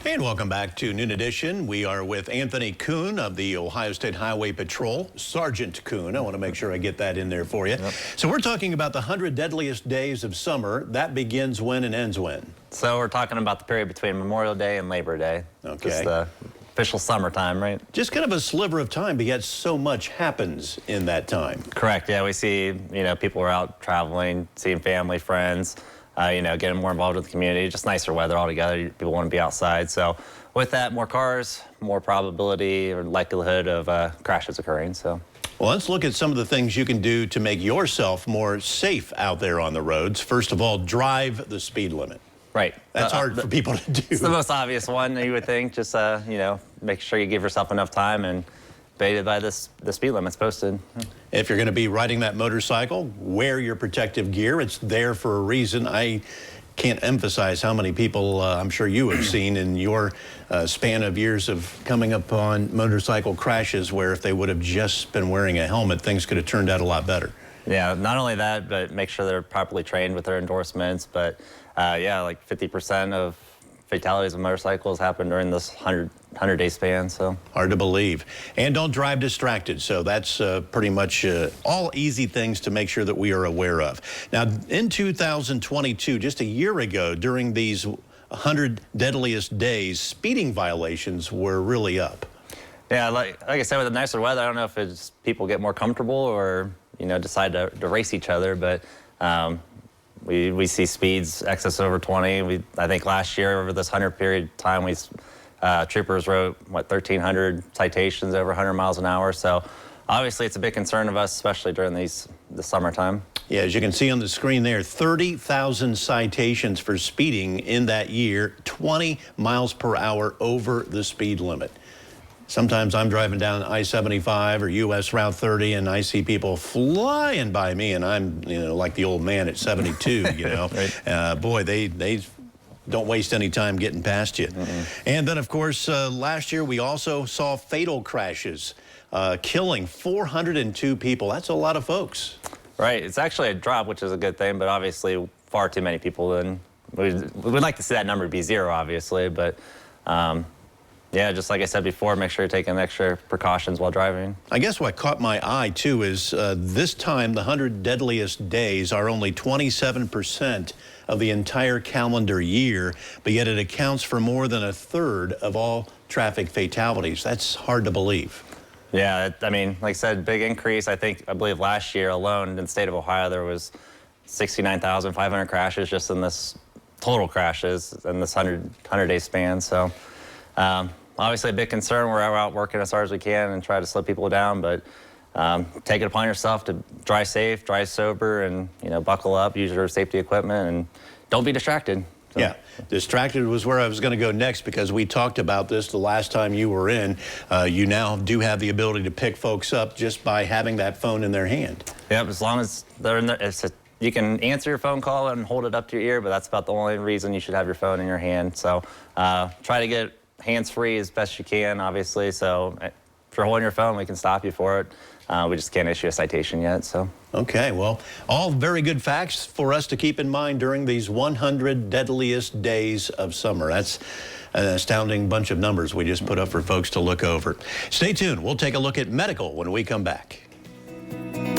And welcome back to Noon Edition. We are with Anthony Kuhn of the Ohio State Highway Patrol. Sergeant Kuhn. I want to make sure I get that in there for you. Yep. So we're talking about the 100 deadliest days of summer. That begins when and ends when? So we're talking about the period between Memorial Day and Labor Day. Okay. It's the official summertime, right? Just kind of a sliver of time, but yet so much happens in that time. Correct. Yeah, we see, people are out traveling, seeing family, friends. Getting more involved with the community, just nicer weather altogether. People want to be outside. So with that, more cars, more probability or likelihood of crashes occurring. So. Well, let's look at some of the things you can do to make yourself more safe out there on the roads. First of all, drive the speed limit. Right. That's hard for people to do. It's the most obvious one, you would think. Just, make sure you give yourself enough time and baited by the speed limits posted. If you're going to be riding that motorcycle, wear your protective gear. It's there for a reason. I can't emphasize how many people I'm sure you have seen in your span of years of coming upon motorcycle crashes where if they would have just been wearing a helmet, things could have turned out a lot better. Yeah, not only that, but make sure they're properly trained with their endorsements. But yeah, like 50% of fatalities of motorcycles happen during this 100-day span. So hard to believe. And don't drive distracted. So that's pretty much all easy things to make sure that we are aware of. Now, in 2022, just a year ago, during these 100 deadliest days, speeding violations were really up. Yeah, like I said, with the nicer weather, I don't know if it's people get more comfortable or decide to race each other, but we see speeds excess over 20. I think last year over this 100 period time, troopers wrote, 1,300 citations over 100 miles an hour. So obviously it's a big concern of us, especially during the summertime. Yeah, as you can see on the screen there, 30,000 citations for speeding in that year, 20 miles per hour over the speed limit. Sometimes I'm driving down I-75 or U.S. Route 30 and I see people flying by me and I'm, like the old man at 72, Right. Boy, they don't waste any time getting past you. And then, of course, last year we also saw fatal crashes, killing 402 people. That's a lot of folks. Right. It's actually a drop, which is a good thing, but obviously far too many people. And we'd like to see that number be zero, obviously, but yeah, just like I said before, make sure you're taking extra precautions while driving. I guess what caught my eye, too, is this time the 100 deadliest days are only 27% of the entire calendar year, but yet it accounts for more than a third of all traffic fatalities. That's hard to believe. Yeah, I mean, like I said, big increase. I believe last year alone in the state of Ohio, there was 69,500 crashes just in this total crashes in this 100-day span. So obviously a big concern. We're out working as hard as we can and try to slow people down, but take it upon yourself to drive safe, drive sober, and buckle up, use your safety equipment, and don't be distracted. So. Yeah, distracted was where I was going to go next because we talked about this the last time you were in. You now do have the ability to pick folks up just by having that phone in their hand. Yep, as long as they're in there, you can answer your phone call and hold it up to your ear, but that's about the only reason you should have your phone in your hand. So try to get hands-free as best you can, obviously. So if you're holding your phone, we can stop you for it. We just can't issue a citation yet. So. Okay, well, all very good facts for us to keep in mind during these 100 deadliest days of summer. That's an astounding bunch of numbers we just put up for folks to look over. Stay tuned. We'll take a look at medical when we come back.